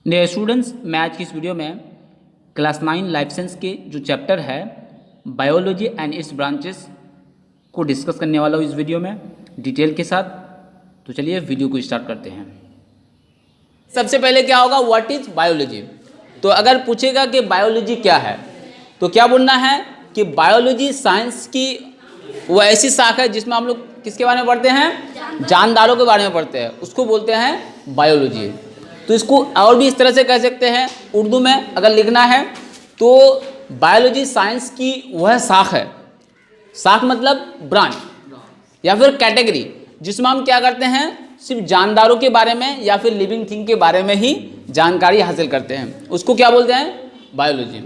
Dear students, मैं आज की इस वीडियो में क्लास 9 लाइफ साइंस के जो चैप्टर है बायोलॉजी एंड इट्स ब्रांचेस को डिस्कस करने वाला हूँ इस वीडियो में डिटेल के साथ। तो चलिए वीडियो को स्टार्ट करते हैं। सबसे पहले क्या होगा, व्हाट इज बायोलॉजी। तो अगर पूछेगा कि बायोलॉजी क्या है तो क्या बोलना है कि बायोलॉजी साइंस की वो ऐसी शाखा है जिसमें हम लोग किसके बारे में पढ़ते हैं, जानदारों के बारे में पढ़ते हैं, उसको बोलते हैं बायोलॉजी। तो इसको और भी इस तरह से कह सकते हैं, उर्दू में अगर लिखना है तो बायोलॉजी साइंस की वह शाख है, शाख मतलब ब्रांच या फिर कैटेगरी, जिसमें हम क्या करते हैं, सिर्फ जानदारों के बारे में या फिर लिविंग थिंग के बारे में ही जानकारी हासिल करते हैं, उसको क्या बोलते हैं, बायोलॉजी।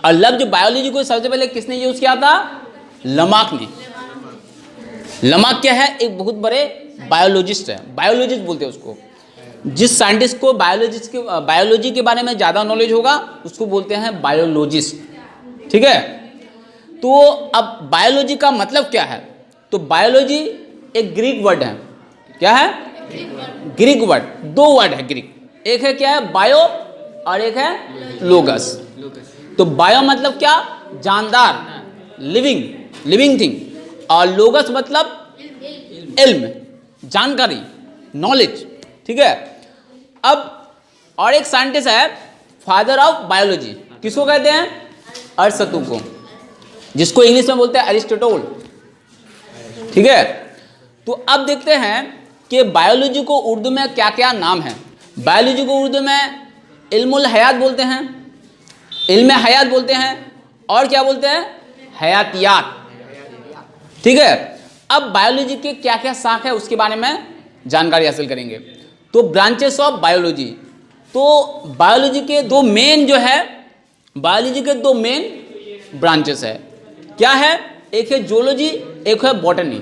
और लफ्ज बायोलॉजी को सबसे पहले किसने यूज किया था, लमार्क ने। लमार्क क्या है, एक बहुत बड़े बायोलॉजिस्ट है, बायोलॉजिस्ट बोलते हैं उसको। जिस साइंटिस्ट को बायोलॉजी के बारे में ज़्यादा नॉलेज होगा उसको बोलते हैं बायोलॉजिस्ट, ठीक है। तो अब बायोलॉजी का मतलब क्या है, तो बायोलॉजी एक ग्रीक वर्ड है। क्या है, ग्रीक वर्ड। दो वर्ड है ग्रीक, एक है क्या है, बायो और एक है लोगस। तो बायो मतलब क्या, जानदार, लिविंग थिंग, और लोगस मतलब इल्म, जानकारी, नॉलेज, ठीक है। अब और एक साइंटिस्ट है फादर ऑफ बायोलॉजी, किसको कहते हैं, अरिस्टो को, जिसको इंग्लिश में बोलते हैं एरिस्टोटल, ठीक है। तो अब देखते हैं कि बायोलॉजी को उर्दू में क्या क्या नाम है। बायोलॉजी को उर्दू में इल्मुल हयात बोलते हैं, इल्म हयात बोलते हैं, और क्या बोलते हैं, हयातियात, ठीक है। अब बायोलॉजी के क्या क्या शाख है उसके बारे में जानकारी हासिल करेंगे। तो ब्रांचेस ऑफ बायोलॉजी, तो बायोलॉजी के दो मेन जो है, बायोलॉजी के दो मेन ब्रांचेस है, क्या है, एक है जूलॉजी, एक है बॉटनी।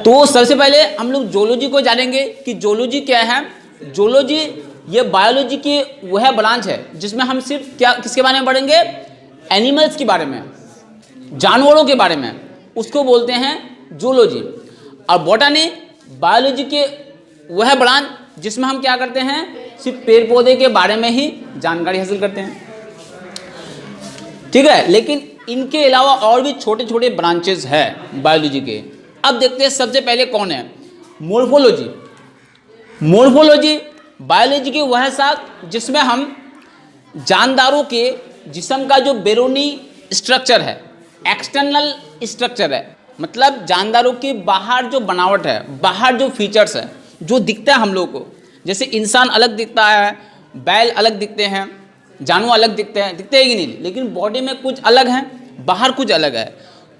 तो सबसे पहले हम लोग जूलॉजी को जानेंगे कि जूलॉजी क्या है। जूलॉजी ये बायोलॉजी की वह ब्रांच है जिसमें हम सिर्फ क्या किसके बारे में पढ़ेंगे, एनिमल्स के बारे में, जानवरों के बारे में, उसको बोलते हैं जूलॉजी। और बॉटनी बायोलॉजी के वह ब्रांच जिसमें हम क्या करते हैं, सिर्फ पेड़ पौधे के बारे में ही जानकारी हासिल करते हैं, ठीक है। लेकिन इनके अलावा और भी छोटे छोटे ब्रांचेस है बायोलॉजी के। अब देखते हैं सबसे पहले कौन है, मोर्फोलॉजी। मोर्फोलॉजी बायोलॉजी की वह शाख जिसमें हम जानदारों के जिस्म का जो बैरूनी स्ट्रक्चर है, एक्सटर्नल स्ट्रक्चर है, मतलब जानदारों की बाहर जो बनावट है, बाहर जो फीचर्स है, जो दिखता है हम लोग को, जैसे इंसान अलग दिखता है, बैल अलग दिखते हैं, जानवर अलग दिखते हैं कि नहीं, लेकिन बॉडी में कुछ अलग है, बाहर कुछ अलग है।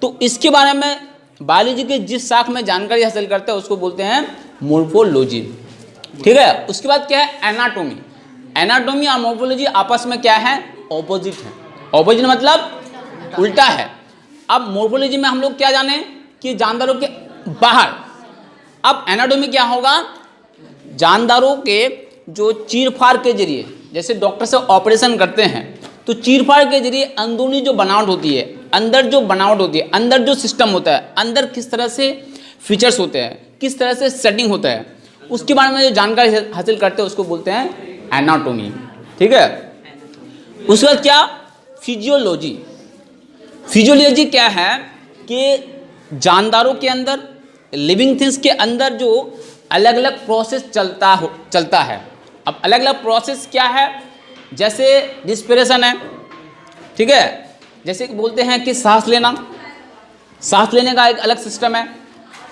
तो इसके बारे में बायोलॉजी के जिस शाख में जानकारी हासिल करते हैं उसको बोलते हैं मोर्फोलॉजी, ठीक है। उसके बाद क्या है, एनाटॉमी। एनाटॉमी और मोर्फोलॉजी आपस में क्या है, ऑपोजिट है। ऑपोजिट मतलब उल्टा है। अब मोर्फोलॉजी में हम लोग क्या जाने कि जानदारों के बाहर। अब एनाटॉमी क्या होगा, जानदारों के जो चीरफाड़ के जरिए, जैसे डॉक्टर से ऑपरेशन करते हैं तो चीरफाड़ के जरिए अंदरूनी जो बनावट होती है, अंदर जो बनावट होती है, अंदर जो सिस्टम होता है, अंदर किस तरह से फीचर्स होते हैं, किस तरह से सेटिंग होता है, उसके बारे में जो जानकारी हासिल करते हैं उसको बोलते हैं एनाटॉमी, ठीक है। उसके बाद क्या, फिजियोलॉजी। फिजियोलॉजी क्या है कि जानदारों के अंदर, लिविंग थिंग्स के अंदर जो अलग अलग प्रोसेस चलता है। अब अलग अलग प्रोसेस क्या है, जैसे रिस्पिरेशन है, ठीक है, जैसे बोलते हैं कि सांस लेने का एक अलग सिस्टम है,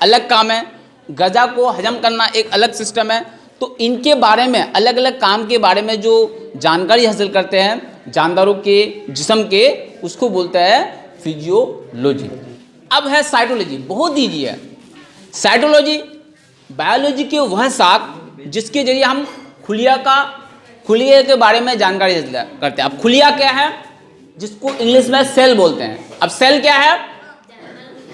अलग काम है, गजा को हजम करना एक अलग सिस्टम है। तो इनके बारे में, अलग अलग काम के बारे में जो जानकारी हासिल करते हैं जानदारों के जिस्म के, उसको बोलते हैं फिजियोलॉजी। अब है साइटोलॉजी, बहुत ईजी है। साइटोलॉजी बायोलॉजी की वह शाख जिसके जरिए हम खुलिया के बारे में जानकारी हासिल करते हैं। अब खुलिया क्या है, जिसको इंग्लिश में सेल बोलते हैं। अब सेल क्या है,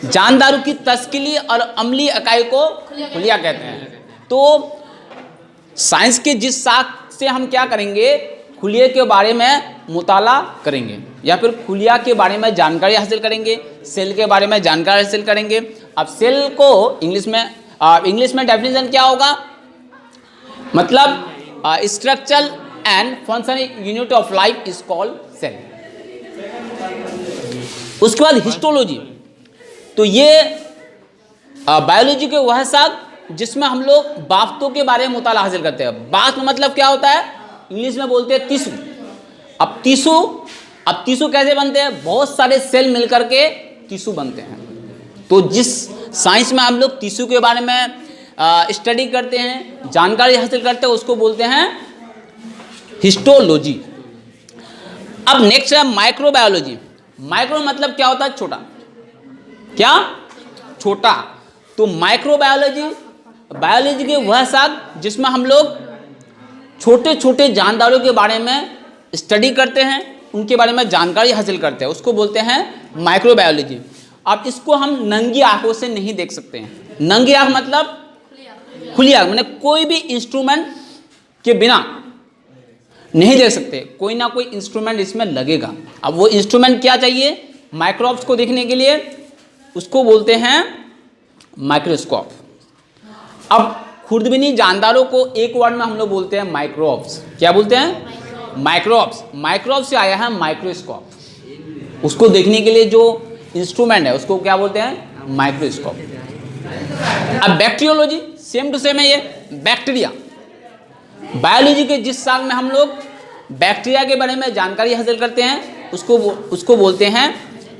जानदारों की तश्कीली और अमली इकाई को खुलिया कहते हैं। तो साइंस के जिस शाख से हम क्या करेंगे, खुलिया के बारे में मुताला करेंगे या फिर खुलिया के बारे में जानकारी हासिल करेंगे, सेल के बारे में जानकारी हासिल करेंगे। अब सेल को इंग्लिश में डेफिनेशन क्या होगा, मतलब structural and functional unit of life is called cell. उसके बाद हिस्टोलॉजी, तो ये बायोलॉजी के वह शाख जिसमें हम लोग बाफ्तों के बारे में मुताला हासिल करते हैं। बाफ्त मतलब क्या होता है, इंग्लिश में बोलते हैं टिश्यू। अब टिश्यू कैसे बनते हैं, बहुत सारे सेल मिलकर के टिश्यू बनते हैं। तो जिस साइंस में हम लोग टिश्यू के बारे में स्टडी करते हैं, जानकारी हासिल करते हैं, उसको बोलते हैं हिस्टोलॉजी। अब नेक्स्ट है माइक्रोबायोलॉजी। माइक्रो मतलब क्या होता है, छोटा, क्या, छोटा। तो माइक्रोबायोलॉजी बायोलॉजी के वह शाख जिसमें हम लोग छोटे छोटे जानदारों के बारे में स्टडी करते हैं, उनके बारे में जानकारी हासिल करते हैं, उसको बोलते हैं माइक्रोबायोलॉजी। अब इसको हम नंगी आंखों से नहीं देख सकते हैं। नंगी आंख मतलब खुली आंख, मतलब कोई भी इंस्ट्रूमेंट के बिना नहीं देख सकते, कोई ना कोई इंस्ट्रूमेंट इसमें लगेगा। अब वो इंस्ट्रूमेंट क्या चाहिए माइक्रोब्स को देखने के लिए, उसको बोलते हैं माइक्रोस्कोप। अब खुर्दबीनी जानदारों को एक वर्ड में हम लोग बोलते हैं माइक्रोब्स। क्या बोलते हैं, माइक्रोब्स। माइक्रोब्स से आया है माइक्रोस्कोप। उसको देखने के लिए जो इंस्ट्रूमेंट है उसको क्या बोलते हैं, माइक्रोस्कोप। अब बैक्टीरियोलॉजी सेम टू सेम है, ये बैक्टीरिया। बायोलॉजी के जिस शाख में हम लोग बैक्टीरिया के बारे में जानकारी हासिल करते हैं उसको बोलते हैं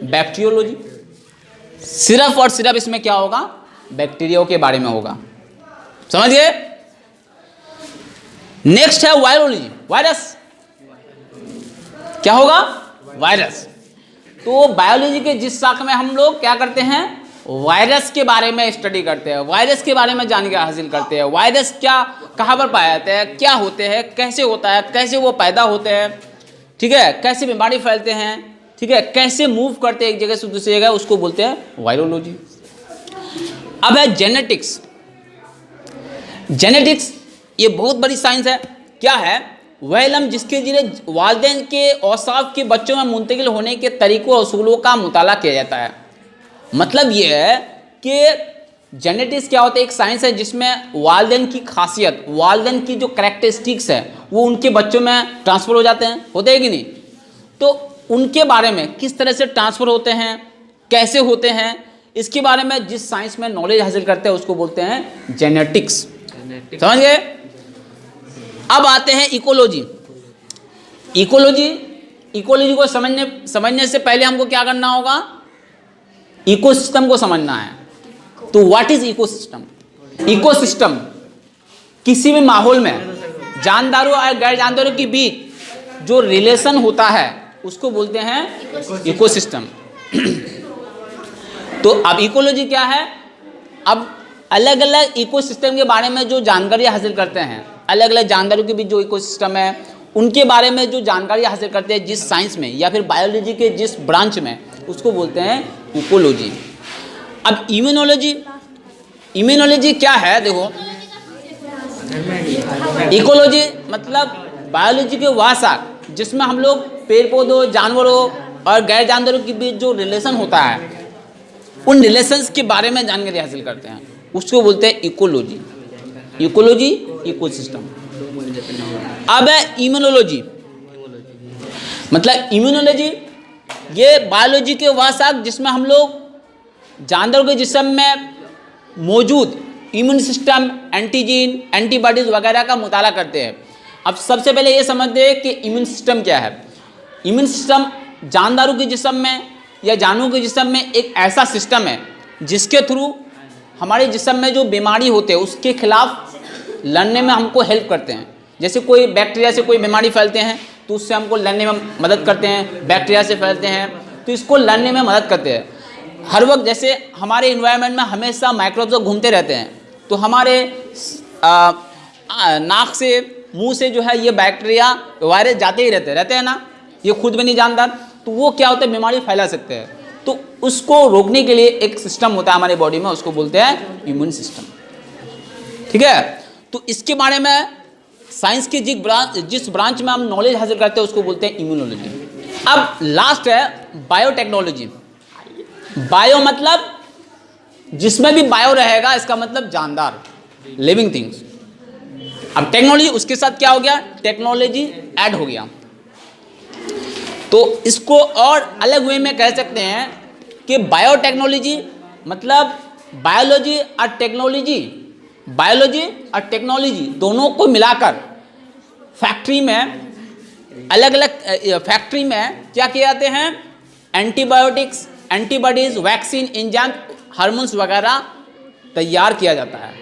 बैक्टीरियोलॉजी। सिर्फ और सिर्फ इसमें क्या होगा, बैक्टीरिया के बारे में होगा, समझ गए। नेक्स्ट है वायरोलॉजी। वायरस क्या होगा, वायरस। तो बायोलॉजी के जिस शाख में हम लोग क्या करते हैं, वायरस के बारे में स्टडी करते हैं, वायरस के बारे में जानकारी हासिल करते हैं। वायरस क्या, कहाँ पर पाया जाता है, क्या होते हैं, कैसे होता है, कैसे वो पैदा होते हैं, ठीक है, कैसे बीमारी फैलते हैं, ठीक है, कैसे मूव करते हैं एक जगह से दूसरी जगह, उसको बोलते हैं वायरोलॉजी। अब है जेनेटिक्स। जेनेटिक्स ये बहुत बड़ी साइंस है। क्या है, वह इल्म जिसके जरिए वालिदैन के औसाफ के बच्चों में मुंतकिल होने के तरीकों और उसूलों का मुताला किया जाता है। मतलब ये है कि जेनेटिक्स क्या होता है, एक साइंस है जिसमें वालिदैन की खासियत, वालिदैन की जो कैरेक्टरिस्टिक्स है वो उनके बच्चों में ट्रांसफ़र हो जाते हैं, होते हैं कि नहीं। तो उनके बारे में किस तरह से ट्रांसफ़र होते हैं, कैसे होते हैं, इसके बारे में जिस साइंस में नॉलेज हासिल करते हैं उसको बोलते हैं जेनेटिक्स। समझ गए। अब आते हैं इकोलॉजी। इकोलॉजी को समझने से पहले हमको क्या करना होगा, इकोसिस्टम को समझना है। तो व्हाट इज इकोसिस्टम। इकोसिस्टम किसी भी माहौल में जानदारों और गैर जानदारों के बीच जो रिलेशन होता है उसको बोलते हैं इकोसिस्टम। तो अब इकोलॉजी क्या है, अब अलग अलग इकोसिस्टम के बारे में जो जानकारी हासिल करते हैं, अलग अलग जानदारों के बीच जो इकोसिस्टम है उनके बारे में जो जानकारी हासिल करते हैं जिस साइंस में या फिर बायोलॉजी के जिस ब्रांच में, उसको बोलते हैं इकोलॉजी। अब इम्यूनोलॉजी क्या है, देखो इकोलॉजी मतलब बायोलॉजी के वह शाख जिसमें हम लोग पेड़ पौधों, जानवरों और गैर जानवरों के बीच जो रिलेशन होता है उन रिलेशंस के बारे में जानकारी हासिल करते हैं, उसको बोलते हैं इकोलॉजी। Ecology ecosystem. अब है इम्यूनोलॉजी। मतलब इम्यूनोलॉजी ये बायोलॉजी के वह शाख जिसमें हम लोग जानवरों के जिस्म में मौजूद इम्यून सिस्टम, एंटीजीन, एंटीबॉडीज वगैरह का मुताला करते हैं। अब सबसे पहले ये समझते हैं कि इम्यून सिस्टम क्या है। इम्यून सिस्टम जानदारों के जिस्म में या जानवरों के जिस्म में एक ऐसा सिस्टम है जिसके थ्रू हमारे जिस्म में जो बीमारी होते हैं उसके खिलाफ लड़ने में हमको हेल्प करते हैं। जैसे कोई बैक्टीरिया से कोई बीमारी फैलते हैं तो उससे हमको लड़ने में मदद करते हैं, बैक्टीरिया से फैलते हैं तो इसको लड़ने में मदद करते हैं। हर वक्त जैसे हमारे इन्वायरमेंट में हमेशा माइक्रोब्स घूमते रहते हैं तो हमारे नाक से, मुंह से जो है ये बैक्टीरिया, वायरस जाते ही रहते हैं ना, ये खुद भी नहीं जानदार, तो वो क्या होता है बीमारी फैला सकते हैं। तो उसको रोकने के लिए एक सिस्टम होता है हमारे बॉडी में, उसको बोलते हैं इम्यून सिस्टम। ठीक है, तो इसके बारे में साइंस की जिस ब्रांच में हम नॉलेज हासिल करते हैं उसको बोलते हैं इम्यूनोलॉजी। अब लास्ट है बायोटेक्नोलॉजी। बायो मतलब जिसमें भी बायो रहेगा इसका मतलब जानदार, लिविंग थिंग्स। अब टेक्नोलॉजी उसके साथ क्या हो गया, टेक्नोलॉजी ऐड हो गया। तो इसको और अलग वे में कह सकते हैं कि बायोटेक्नोलॉजी मतलब बायोलॉजी और टेक्नोलॉजी, बायोलॉजी और टेक्नोलॉजी दोनों को मिलाकर फैक्ट्री में, अलग अलग फैक्ट्री में क्या किए जाते हैं, antibiotics, antibodies, vaccine, enzyme, hormones वगैरह तैयार किया जाता है।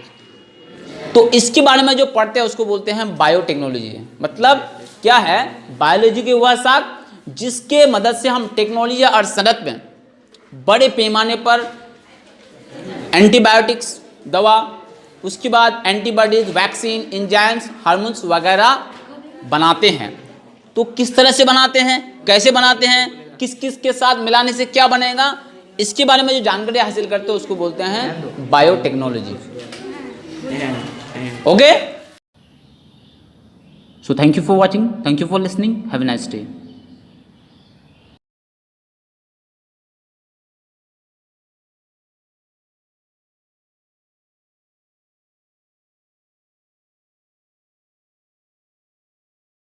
तो इसके बारे में जो पढ़ते हैं उसको बोलते हैं बायोटेक्नोलॉजी। मतलब क्या है, बायोलॉजी के वह शाख जिसके मदद से हम टेक्नोलॉजी और सनत में बड़े पैमाने पर एंटीबायोटिक्स दवा, उसके बाद एंटीबॉडीज, वैक्सीन, एंजाइम्स, हार्मोन्स वगैरह बनाते हैं। तो किस तरह से बनाते हैं, कैसे बनाते हैं, किस किस के साथ मिलाने से क्या बनेगा, इसके बारे में जो जानकारी हासिल करते हैं उसको बोलते हैं biotechnology. Okay, so thank you for watching, thank you for listening, have a nice day.